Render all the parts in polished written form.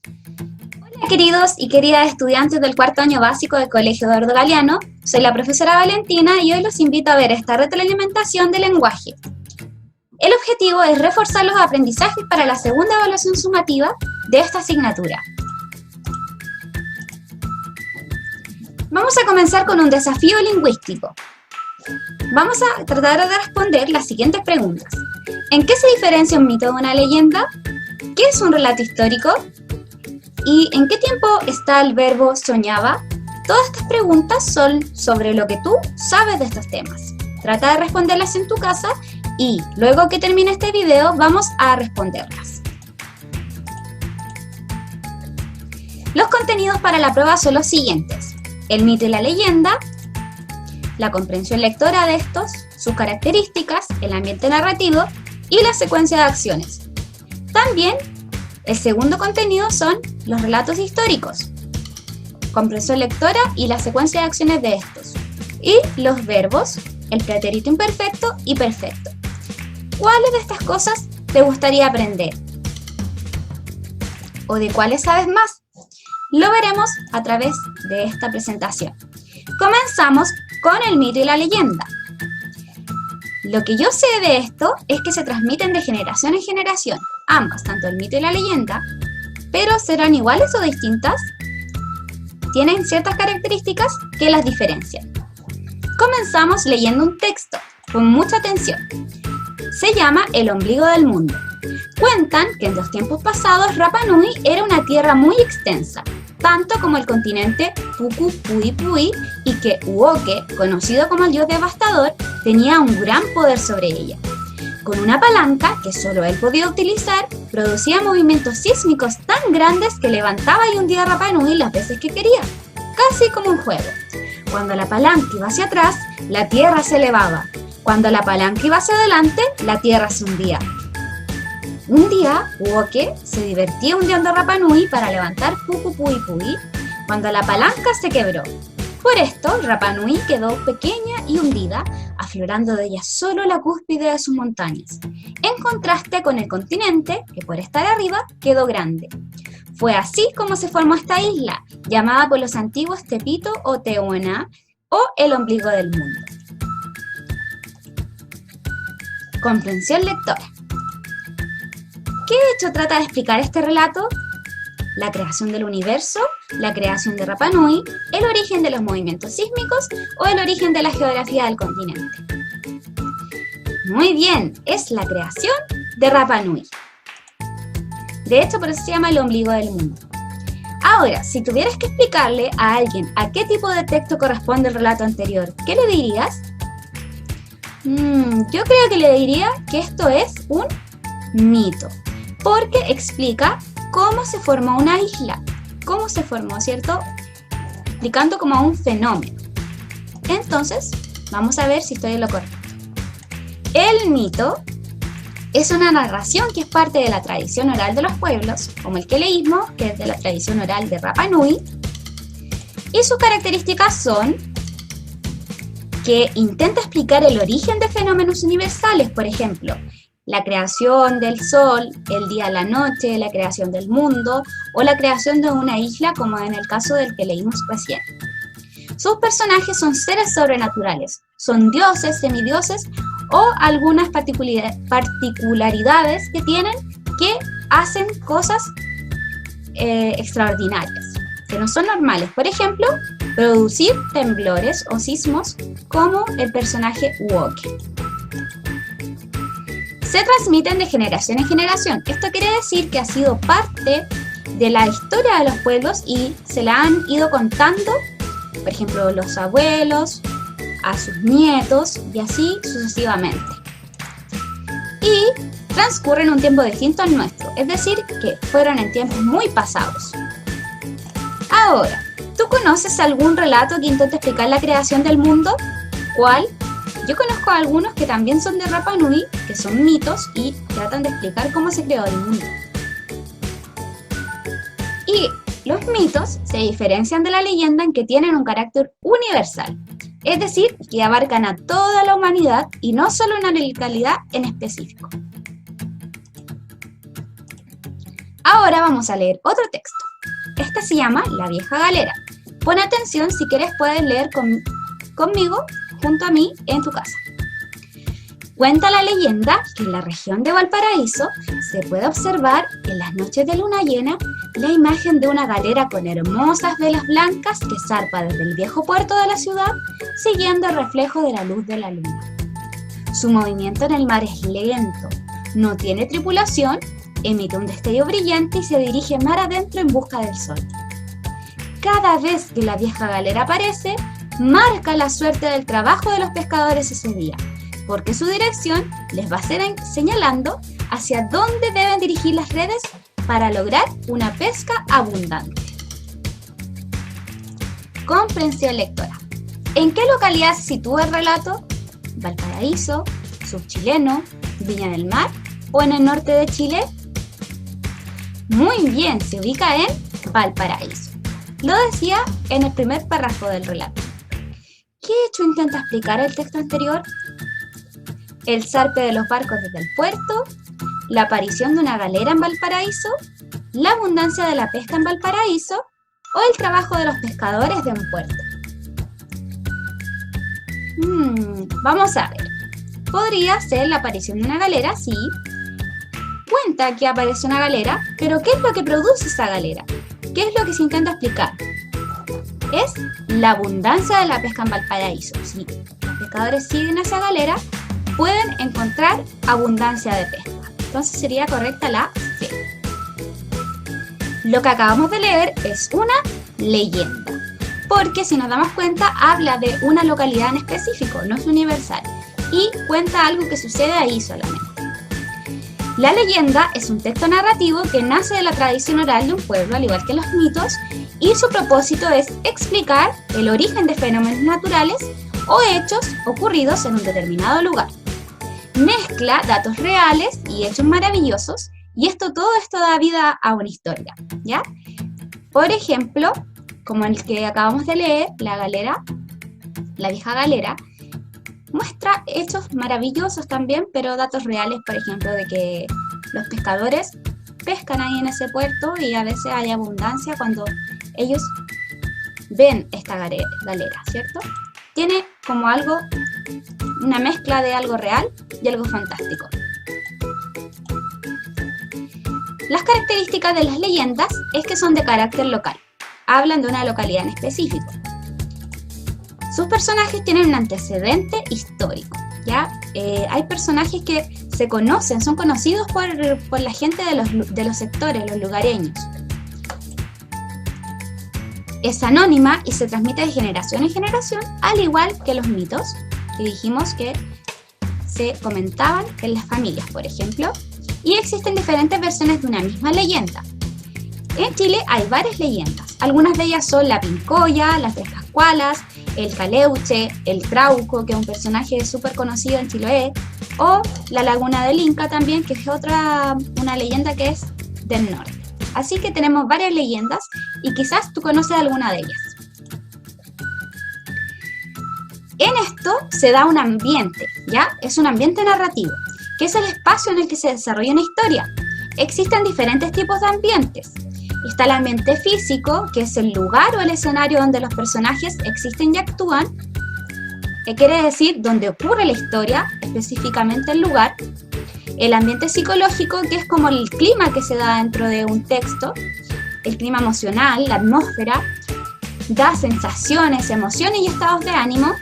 Hola queridos y queridas estudiantes del cuarto año básico del Colegio Eduardo Galeano, soy la profesora Valentina y hoy los invito a ver esta retroalimentación del lenguaje. El objetivo es reforzar los aprendizajes para la segunda evaluación sumativa de esta asignatura. Vamos a comenzar con un desafío lingüístico. Vamos a tratar de responder las siguientes preguntas. ¿En qué se diferencia un mito de una leyenda? ¿Qué es un relato histórico? ¿Y en qué tiempo está el verbo soñaba? Todas estas preguntas son sobre lo que tú sabes de estos temas. Trata de responderlas en tu casa y luego que termine este video vamos a responderlas. Los contenidos para la prueba son los siguientes: el mito y la leyenda, la comprensión lectora de estos, sus características, el ambiente narrativo y la secuencia de acciones. También el segundo contenido son los relatos históricos, comprensión lectora y la secuencia de acciones de estos, y los verbos, el pretérito imperfecto y perfecto. ¿Cuáles de estas cosas te gustaría aprender? ¿O de cuáles sabes más? Lo veremos a través de esta presentación. Comenzamos con el mito y la leyenda. Lo que yo sé de esto es que se transmiten de generación en generación, ambas, tanto el mito y la leyenda, pero ¿serán iguales o distintas? Tienen ciertas características que las diferencian. Comenzamos leyendo un texto, con mucha atención. Se llama El ombligo del mundo. Cuentan que en los tiempos pasados Rapa Nui era una tierra muy extensa, tanto como el continente Puku Pui Pui, y que Uoke, conocido como el dios devastador, tenía un gran poder sobre ella. Con una palanca que solo él podía utilizar, producía movimientos sísmicos tan grandes que levantaba y hundía a Rapa Nui las veces que quería, casi como un juego. Cuando la palanca iba hacia atrás, la tierra se elevaba. Cuando la palanca iba hacia adelante, la tierra se hundía. Un día, Uoke se divertía hundiendo a Rapa Nui para levantar Puku Pui Pui cuando la palanca se quebró. Por esto, Rapa Nui quedó pequeña y hundida, aflorando de ella solo la cúspide de sus montañas, en contraste con el continente, que por estar arriba quedó grande. Fue así como se formó esta isla, llamada por los antiguos Tepito o Tehuana, o el ombligo del mundo. Comprensión lectora. ¿Qué hecho trata de explicar este relato? La creación del universo, la creación de Rapa Nui, el origen de los movimientos sísmicos o el origen de la geografía del continente. Muy bien, es la creación de Rapa Nui. De hecho, por eso se llama el ombligo del mundo. Ahora, si tuvieras que explicarle a alguien a qué tipo de texto corresponde el relato anterior, ¿qué le dirías? Yo creo que le diría que esto es un mito, porque explica cómo se formó una isla, cómo se formó, ¿cierto? Explicando como un fenómeno. Entonces, vamos a ver si estoy en lo correcto. El mito es una narración que es parte de la tradición oral de los pueblos, como el queleísmo, que es de la tradición oral de Rapa Nui, y sus características son que intenta explicar el origen de fenómenos universales, por ejemplo, la creación del sol, el día a la noche, la creación del mundo o la creación de una isla, como en el caso del que leímos recién. Sus personajes son seres sobrenaturales, son dioses, semidioses o algunas particularidades que tienen que hacen cosas extraordinarias, que no son normales. Por ejemplo, producir temblores o sismos como el personaje Uoke. Se transmiten de generación en generación. Esto quiere decir que ha sido parte de la historia de los pueblos y se la han ido contando, por ejemplo, los abuelos, a sus nietos y así sucesivamente. Y transcurren un tiempo distinto al nuestro, es decir, que fueron en tiempos muy pasados. Ahora, ¿tú conoces algún relato que intente explicar la creación del mundo? ¿Cuál? Yo conozco algunos que también son de Rapa Nui, que son mitos y tratan de explicar cómo se creó el mundo. Y los mitos se diferencian de la leyenda en que tienen un carácter universal, es decir, que abarcan a toda la humanidad y no solo una localidad en específico. Ahora vamos a leer otro texto. Este se llama La vieja galera. Pon atención, si quieres puedes leer conmigo, junto a mí, en tu casa. Cuenta la leyenda que en la región de Valparaíso se puede observar en las noches de luna llena la imagen de una galera con hermosas velas blancas que zarpa desde el viejo puerto de la ciudad siguiendo el reflejo de la luz de la luna. Su movimiento en el mar es lento, no tiene tripulación, emite un destello brillante y se dirige mar adentro en busca del sol. Cada vez que la vieja galera aparece, marca la suerte del trabajo de los pescadores ese día, porque su dirección les va a ser señalando hacia dónde deben dirigir las redes para lograr una pesca abundante. Comprensión lectora. ¿En qué localidad se sitúa el relato? ¿Valparaíso, Subchileno, Viña del Mar o en el norte de Chile? Muy bien, se ubica en Valparaíso. Lo decía en el primer párrafo del relato. ¿Qué hecho intenta explicar el texto anterior? El zarpe de los barcos desde el puerto, la aparición de una galera en Valparaíso, la abundancia de la pesca en Valparaíso o el trabajo de los pescadores de un puerto. Vamos a ver. Podría ser la aparición de una galera, sí. Cuenta que aparece una galera, pero ¿qué es lo que produce esa galera? ¿Qué es lo que se intenta explicar? Es la abundancia de la pesca en Valparaíso. Si los pescadores siguen a esa galera, pueden encontrar abundancia de pesca. Entonces sería correcta la C. Lo que acabamos de leer es una leyenda, porque si nos damos cuenta habla de una localidad en específico, no es universal, y cuenta algo que sucede ahí solamente. La leyenda es un texto narrativo que nace de la tradición oral de un pueblo, al igual que los mitos, y su propósito es explicar el origen de fenómenos naturales o hechos ocurridos en un determinado lugar. Mezcla datos reales y hechos maravillosos, y todo esto da vida a una historia, ¿ya? Por ejemplo, como el que acabamos de leer, la galera, la vieja galera, muestra hechos maravillosos también, pero datos reales, por ejemplo, de que los pescadores pescan ahí en ese puerto y a veces hay abundancia cuando ellos ven esta galera, ¿cierto? Tiene como algo, una mezcla de algo real y algo fantástico. Las características de las leyendas es que son de carácter local, hablan de una localidad en específico. Sus personajes tienen un antecedente histórico, ¿ya? Hay personajes que se conocen, son conocidos por la gente de los sectores, los lugareños. Es anónima y se transmite de generación en generación, al igual que los mitos, que dijimos que se comentaban en las familias, por ejemplo, y existen diferentes versiones de una misma leyenda. En Chile hay varias leyendas, algunas de ellas son la Pincoya, las Tres Pascualas, el Caleuche, el Trauco, que es un personaje súper conocido en Chiloé, o la Laguna del Inca también, que es una leyenda que es del norte. Así que tenemos varias leyendas y quizás tú conoces alguna de ellas. En esto se da un ambiente, ¿ya? Es un ambiente narrativo, que es el espacio en el que se desarrolla una historia. Existen diferentes tipos de ambientes. Está el ambiente físico, que es el lugar o el escenario donde los personajes existen y actúan, que quiere decir donde ocurre la historia, específicamente el lugar. El ambiente psicológico, que es como el clima que se da dentro de un texto, el clima emocional, la atmósfera, da sensaciones, emociones y estados de ánimo.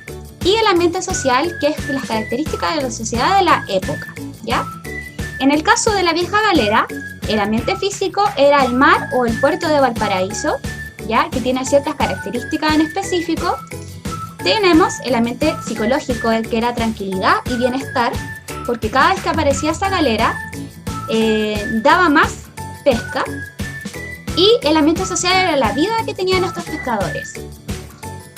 Y el ambiente social, que es las características de la sociedad de la época, ¿ya? En el caso de la vieja galera, el ambiente físico era el mar o el puerto de Valparaíso, ¿ya? Que tiene ciertas características en específico. Tenemos el ambiente psicológico, el que era tranquilidad y bienestar, porque cada vez que aparecía esa galera, daba más pesca. Y el ambiente social era la vida que tenían estos pescadores.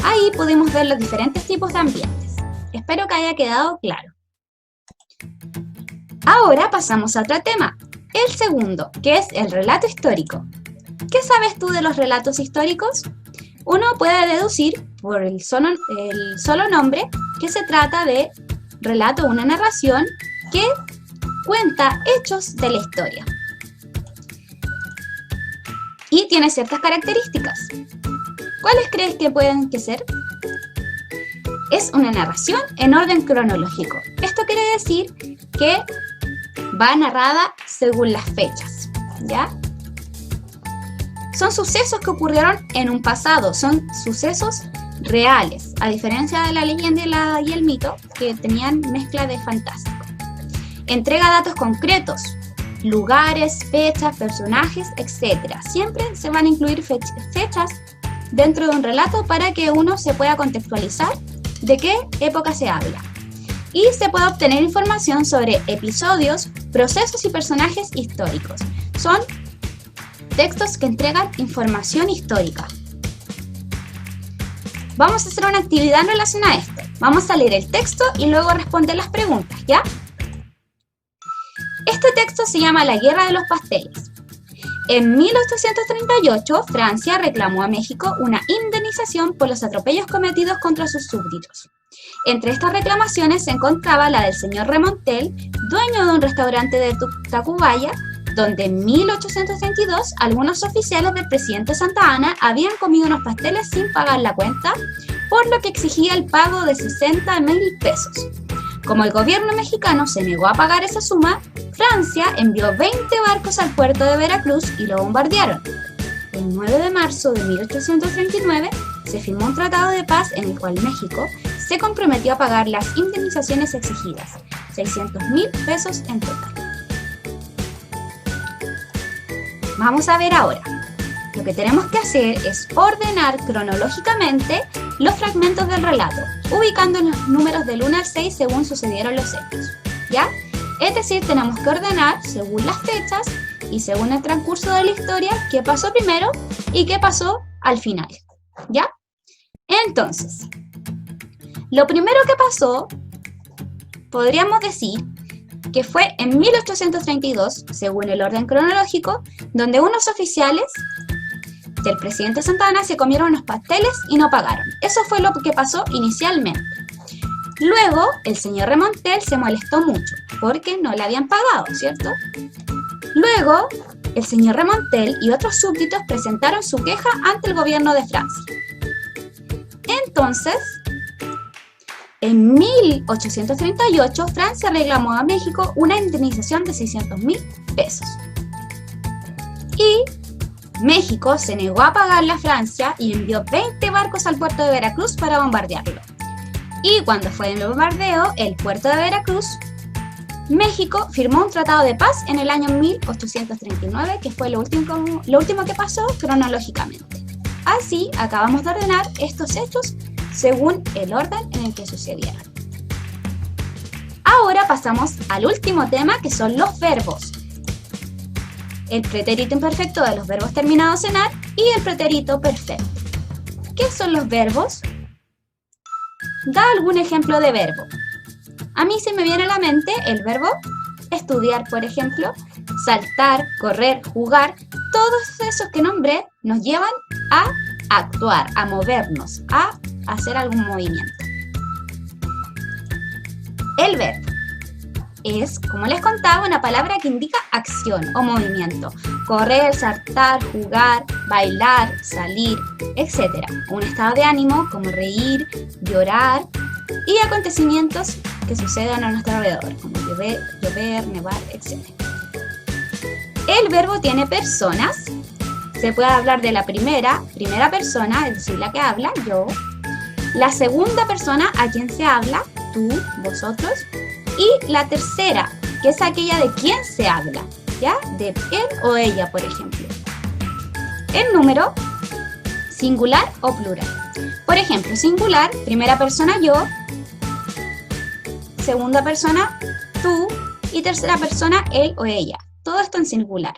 Ahí pudimos ver los diferentes tipos de ambientes. Espero que haya quedado claro. Ahora pasamos a otro tema, el segundo, que es el relato histórico. ¿Qué sabes tú de los relatos históricos? Uno puede deducir por el solo nombre que se trata de relato o una narración que cuenta hechos de la historia. y tiene ciertas características. ¿Cuáles crees que pueden ser? Es una narración en orden cronológico. Esto quiere decir que va narrada según las fechas, ¿ya? Son sucesos que ocurrieron en un pasado, son sucesos reales, a diferencia de la leyenda y el mito, que tenían mezcla de fantástico. Entrega datos concretos, lugares, fechas, personajes, etc. Siempre se van a incluir fechas dentro de un relato para que uno se pueda contextualizar de qué época se habla. Y se puede obtener información sobre episodios, procesos y personajes históricos. Son textos que entregan información histórica. Vamos a hacer una actividad en relación a esto. Vamos a leer el texto y luego responder las preguntas, ¿ya? Este texto se llama La Guerra de los Pasteles. En 1838, Francia reclamó a México una indemnización por los atropellos cometidos contra sus súbditos. Entre estas reclamaciones se encontraba la del señor Remontel, dueño de un restaurante de Tacubaya, donde en 1832 algunos oficiales del presidente Santa Anna habían comido unos pasteles sin pagar la cuenta, por lo que exigía el pago de 60,000 pesos. Como el gobierno mexicano se negó a pagar esa suma, Francia envió 20 barcos al puerto de Veracruz y lo bombardearon. El 9 de marzo de 1839 se firmó un tratado de paz en el cual México se comprometió a pagar las indemnizaciones exigidas, 600,000 pesos en total. Vamos a ver ahora. Lo que tenemos que hacer es ordenar cronológicamente los fragmentos del relato, ubicando los números del 1 al 6 según sucedieron los hechos, ¿ya? Es decir, tenemos que ordenar según las fechas y según el transcurso de la historia qué pasó primero y qué pasó al final, ¿ya? Entonces, lo primero que pasó, podríamos decir que fue en 1832, según el orden cronológico, donde unos oficiales del presidente Santa Anna se comieron unos pasteles y no pagaron. Eso fue lo que pasó inicialmente. Luego, el señor Remontel se molestó mucho porque no le habían pagado, ¿cierto? Luego, el señor Remontel y otros súbditos presentaron su queja ante el gobierno de Francia. Entonces, en 1838, Francia reclamó a México una indemnización de 600,000 pesos. Y México se negó a pagarle a Francia y envió 20 barcos al puerto de Veracruz para bombardearlo. Y cuando fue el bombardeo, el puerto de Veracruz, México firmó un tratado de paz en el año 1839, que fue lo último que pasó cronológicamente. Así, acabamos de ordenar estos hechos según el orden en el que sucedieron. Ahora pasamos al último tema, que son los verbos. El pretérito imperfecto de los verbos terminados en -ar y el pretérito perfecto. ¿Qué son los verbos? Da algún ejemplo de verbo. A mí se me viene a la mente el verbo estudiar, por ejemplo, saltar, correr, jugar. Todos esos que nombré nos llevan a actuar, a movernos, a hacer algún movimiento. El verbo es, como les contaba, una palabra que indica acción o movimiento. Correr, saltar, jugar, bailar, salir, etc. Un estado de ánimo como reír, llorar y acontecimientos que sucedan a nuestro alrededor, como llover, nevar, etc. El verbo tiene personas. Se puede hablar de la primera persona, es decir, la que habla, yo. La segunda persona, a quien se habla, tú, vosotros. Y la tercera, que es aquella de quien se habla, ¿ya? De él o ella, por ejemplo. El número, singular o plural. Por ejemplo, singular, primera persona yo, segunda persona tú y tercera persona él o ella. Todo esto en singular.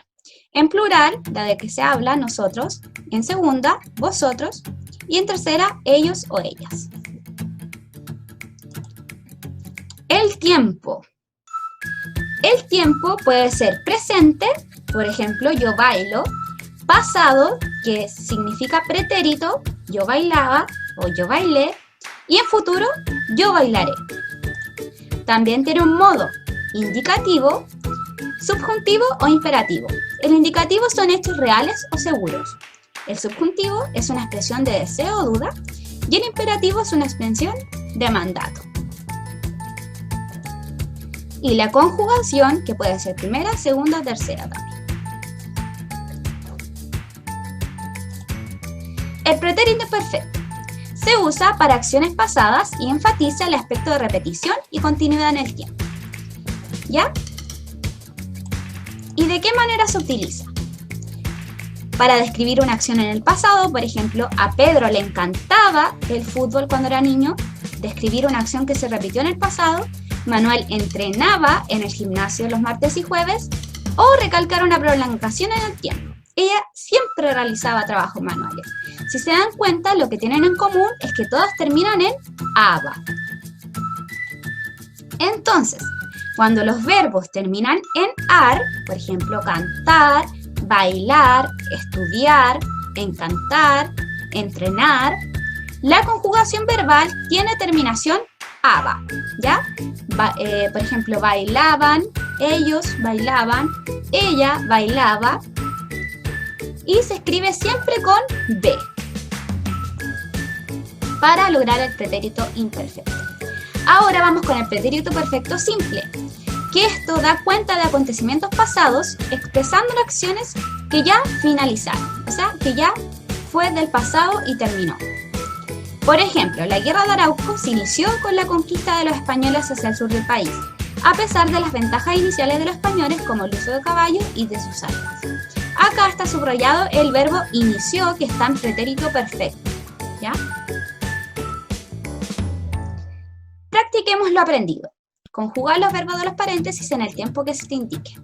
En plural, la de que se habla, nosotros. En segunda, vosotros. Y en tercera, ellos o ellas. El tiempo. El tiempo puede ser presente, por ejemplo, yo bailo. Pasado, que significa pretérito, yo bailaba o yo bailé. Y en futuro, yo bailaré. También tiene un modo indicativo, subjuntivo o imperativo. El indicativo son hechos reales o seguros. El subjuntivo es una expresión de deseo o duda y el imperativo es una expresión de mandato. Y la conjugación, que puede ser primera, segunda o tercera también. El pretérito perfecto se usa para acciones pasadas y enfatiza el aspecto de repetición y continuidad en el tiempo. ¿Ya? ¿Y de qué manera se utiliza? Para describir una acción en el pasado, por ejemplo, a Pedro le encantaba el fútbol cuando era niño, describir una acción que se repitió en el pasado, Manuel entrenaba en el gimnasio los martes y jueves, o recalcar una prolongación en el tiempo. Ella siempre realizaba trabajos manuales. Si se dan cuenta, lo que tienen en común es que todas terminan en aba. Entonces, cuando los verbos terminan en ar, por ejemplo, cantar, bailar, estudiar, encantar, entrenar, la conjugación verbal tiene terminación aba, ¿ya? Por ejemplo, bailaban, ellos bailaban, ella bailaba, y se escribe siempre con B para lograr el pretérito imperfecto. Ahora vamos con el pretérito perfecto simple, que esto da cuenta de acontecimientos pasados expresando acciones que ya finalizaron, o sea, que ya fue del pasado y terminó. Por ejemplo, la guerra de Arauco se inició con la conquista de los españoles hacia el sur del país, a pesar de las ventajas iniciales de los españoles como el uso de caballos y de sus armas. Acá está subrayado el verbo inició, que está en pretérito perfecto, ¿ya? Practiquemos lo aprendido. Conjugar los verbos de los paréntesis en el tiempo que se te indique.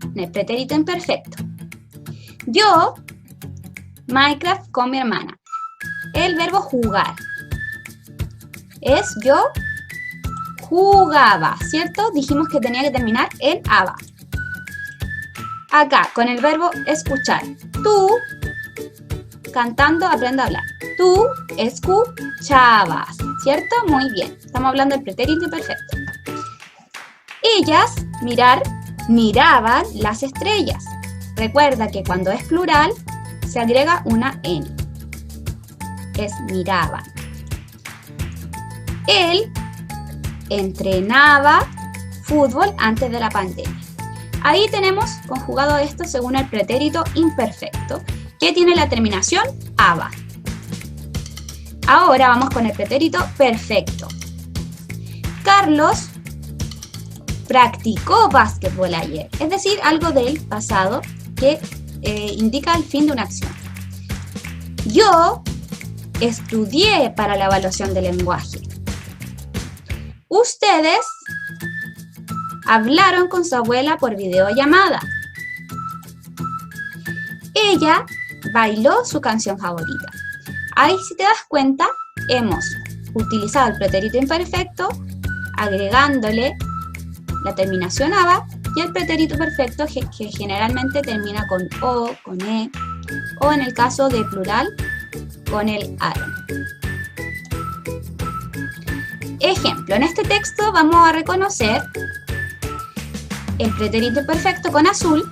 En el pretérito imperfecto. Yo, Minecraft con mi hermana. El verbo jugar es yo jugaba, ¿cierto? Dijimos que tenía que terminar en aba. Acá, con el verbo escuchar. Tú, cantando, aprende a hablar. Tú escuchabas, ¿cierto? Muy bien. Estamos hablando del pretérito imperfecto. Ellas, mirar, miraban las estrellas. Recuerda que cuando es plural, se agrega una N. Es miraban. Él entrenaba fútbol antes de la pandemia. Ahí tenemos conjugado esto según el pretérito imperfecto, que tiene la terminación aba. Ahora vamos con el pretérito perfecto. Carlos practicó básquetbol ayer, es decir, algo del pasado que indica el fin de una acción. Yo estudié para la evaluación del lenguaje. Ustedes hablaron con su abuela por videollamada. Ella bailó su canción favorita. Ahí, si te das cuenta, hemos utilizado el pretérito imperfecto agregándole la terminación aba y el pretérito perfecto que generalmente termina con o, con e, o en el caso de plural, con el ar. Ejemplo, en este texto vamos a reconocer el pretérito perfecto con azul: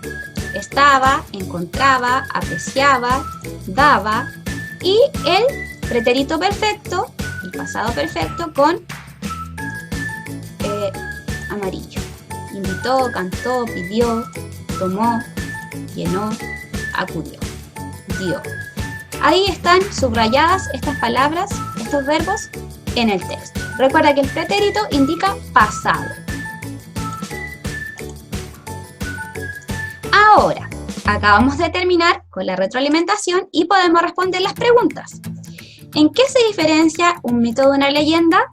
estaba, encontraba, apreciaba, daba, y el pretérito perfecto, el pasado perfecto, con amarillo: invitó, cantó, pidió, tomó, llenó, acudió, dio. Ahí están subrayadas estas palabras, estos verbos en el texto. Recuerda que el pretérito indica pasado. Ahora, acabamos de terminar con la retroalimentación y podemos responder las preguntas. ¿En qué se diferencia un mito de una leyenda?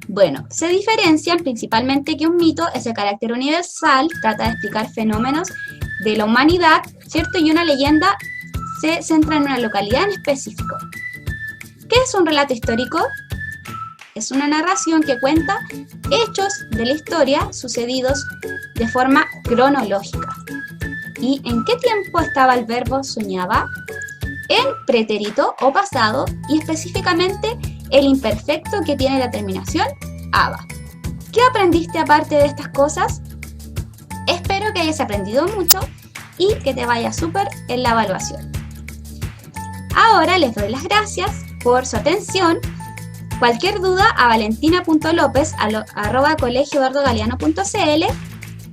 Bueno, se diferencian principalmente que un mito es de carácter universal, trata de explicar fenómenos de la humanidad, ¿cierto? Y una leyenda se centra en una localidad en específico. ¿Qué es un relato histórico? Es una narración que cuenta hechos de la historia sucedidos de forma cronológica. ¿Y en qué tiempo estaba el verbo soñaba? En pretérito o pasado, y específicamente el imperfecto que tiene la terminación aba. ¿Qué aprendiste aparte de estas cosas? Espero que hayas aprendido mucho y que te vaya súper en la evaluación. Ahora les doy las gracias por su atención. Cualquier duda a valentina.lopez@colegioeduardogaleano.cl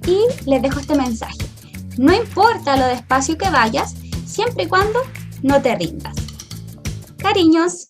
y les dejo este mensaje. No importa lo despacio que vayas, siempre y cuando no te rindas. Cariños.